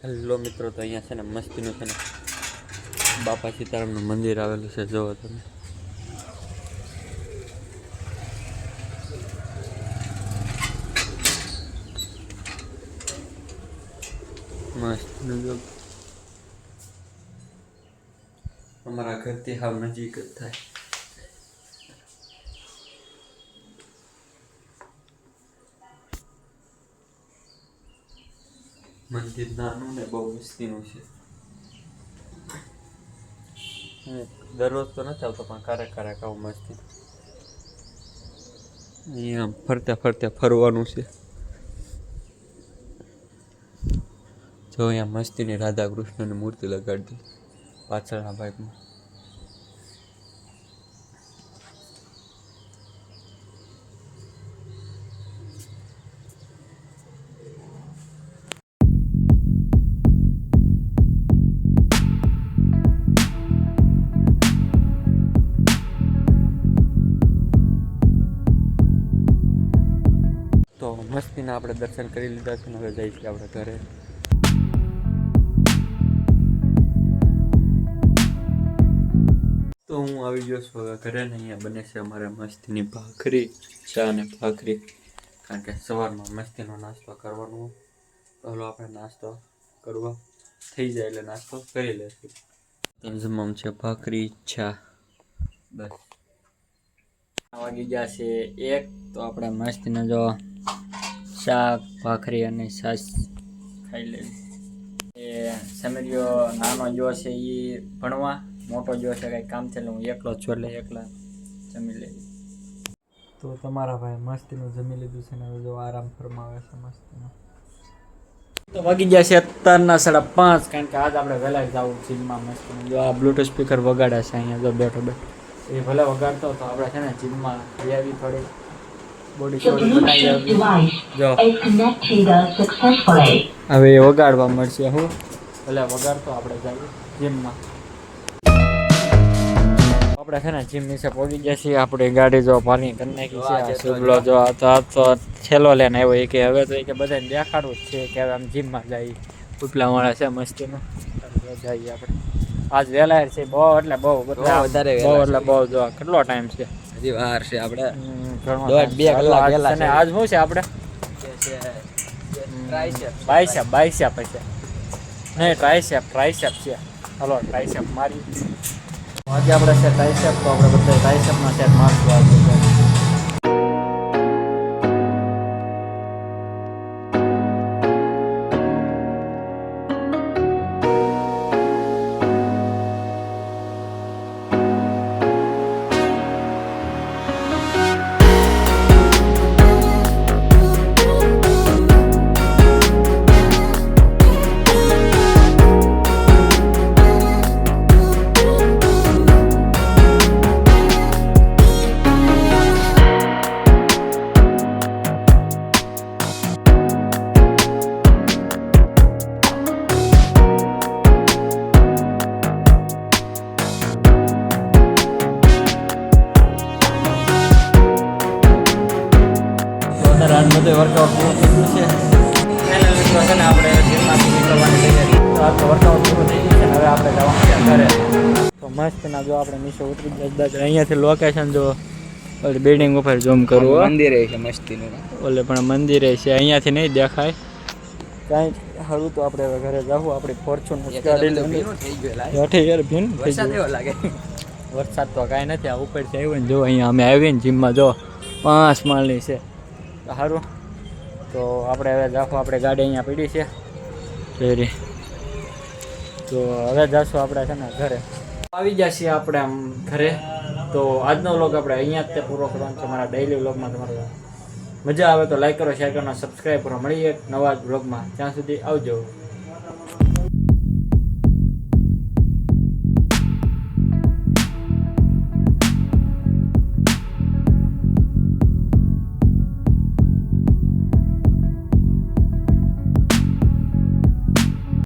Hello મિત્રો, તો અહીંયા છે ને મસ્તીનું છે ને બાપા સીતારામનું મંદિર આવેલું છે. જોવો તમે, મસ્તનું જો અમારા ઘરથી હાવ નજીક જ થાય. મંદિર નાનું ને બહુ મસ્તીનું છે. દરરોજ તો નથી આવતો, પણ ક્યારેક ક્યારેક આવું મસ્તી. અહીંયા ફરતા ફરતા ફરવાનું છે. જો અહીંયા મસ્તીની રાધા કૃષ્ણની મૂર્તિ લગાડી પાછળના ભાગમાં. તો મસ્તીના આપણે દર્શન કરી લીધા છે ને હવે જઈએ છીએ આપણે ઘરે. તો હું આવી ગયો છું હવે ઘરે ને. અહીંયા બને છે અમારે મસ્તીની ભાખરી, ચા અને ભાખરી, કારણ કે સવારમાં મસ્તીનો નાસ્તો કરવાનો. તો હલો આપણે નાસ્તો કરવા થઈ જાય એટલે નાસ્તો કરી લઈશું. જમવામાં છે ભાખરી, ચા, બસ. વાગી ગયા છે 1. તો આપણે મસ્તીને જો શાક, ભાખરી અને છાશ ખાઈ લેવી. એ સમીરિયો નાનો જો છે એ ભણવા, મોટો જો છે કંઈ કામ છે એટલે હું એકલો જ છું, એટલે એકલા જમી લેવી. તો તમારા ભાઈ મસ્તીનું જમી લીધું છે ને હવે જો આરામ ફરમાવે છે મસ્તીનો. તો વાગી ગયા છે અત્યારના 5:30, કારણ કે આજ આપણે વહેલા જવું જીમમાં. મસ્તીનું જો આ બ્લૂટૂથ સ્પીકર વગાડે છે અહીંયા જો બેઠો એ ભલે વગાડતો તો આપણે છે ને જીમમાં લઈ આવી થોડી બોડી સોડી બનાવી આવી. જો હવે એ વગાડવા મળશે. હું ભલે વગાડતો આપણે જઈએ જીમમાં. આપણે છે ને જીમ નીચે પહોંચી ગયા છીએ. આપણે ગાડી જો પાર્કિંગ કરી નાખી છે. શુભલો જો તો છેલ્લો લઈને આવ્યો એ કે હવે તો એ કે બધાને દેખાડવું જ છે કે હવે આમ જીમમાં જઈએ. ઉપલા વાળા છે મસ્તીનું જઈએ આપણે. આજ વહેલા છે બહુ, એટલે બહુ વધારે બહુ, એટલે બહુ. જો કેટલો ટાઈમ છે, હજી વાર છે. આપણે 2 કલાક વહેલા છે. આજ શું છે આપણે બાયસેપ છે નહીં, ટ્રાયસેપ છે. હલો ટ્રાયસેપ મારી. આજે આપણે છે ટ્રાયસેપ, તો આપણે બધા ટ્રાયસેપના સેટ મારશું આજે. બધું વર્કઆઉટ પૂરું થઈ ગયું છે. છે ને આપણે જીમમાંથી નીકળવાની તૈયારી. તો આ તો વર્કઆઉટ પૂરું થઈ ગયું છે ને હવે આપણે જવાનું છે ઘરે. તો મસ્ત ના જો આપણે નીચે ઉતરી ગયા. અહીંયાથી લોકેશન જો બિલ્ડિંગ ઉપર ઝૂમ કરવું. મંદિરે છે મસ્તીનું, ઓલે પણ મંદિરે છે, અહીંયાથી નહીં દેખાય કાંઈ. સારું તો આપણે હવે ઘરે જવું. આપણી ફોર્ચ્યુનર ગાડી લાગે. વરસાદ તો કાંઈ નથી. આ ઉપરથી આવ્યો ને જો અહીંયા અમે આવીને જીમમાં જો 5 માળની છે. સારું તો આપણે હવે જાખો. આપણે ગાડી અહીંયા પડી છે ફેરી. તો હવે જાશું આપણે છે ને ઘરે. આવી ગયા છીએ આપણે આમ ઘરે. તો આજનો વ્લોગ આપણે અહીંયા જ તે પૂરો કરવાનો છે. મારા ડેઈલી વ્લોગમાં તમારે મજા આવે તો લાઈક કરો, શેર કરો, સબસ્ક્રાઈબ કરો. મળીએ એક નવા વ્લોગમાં. ત્યાં સુધી આવજો.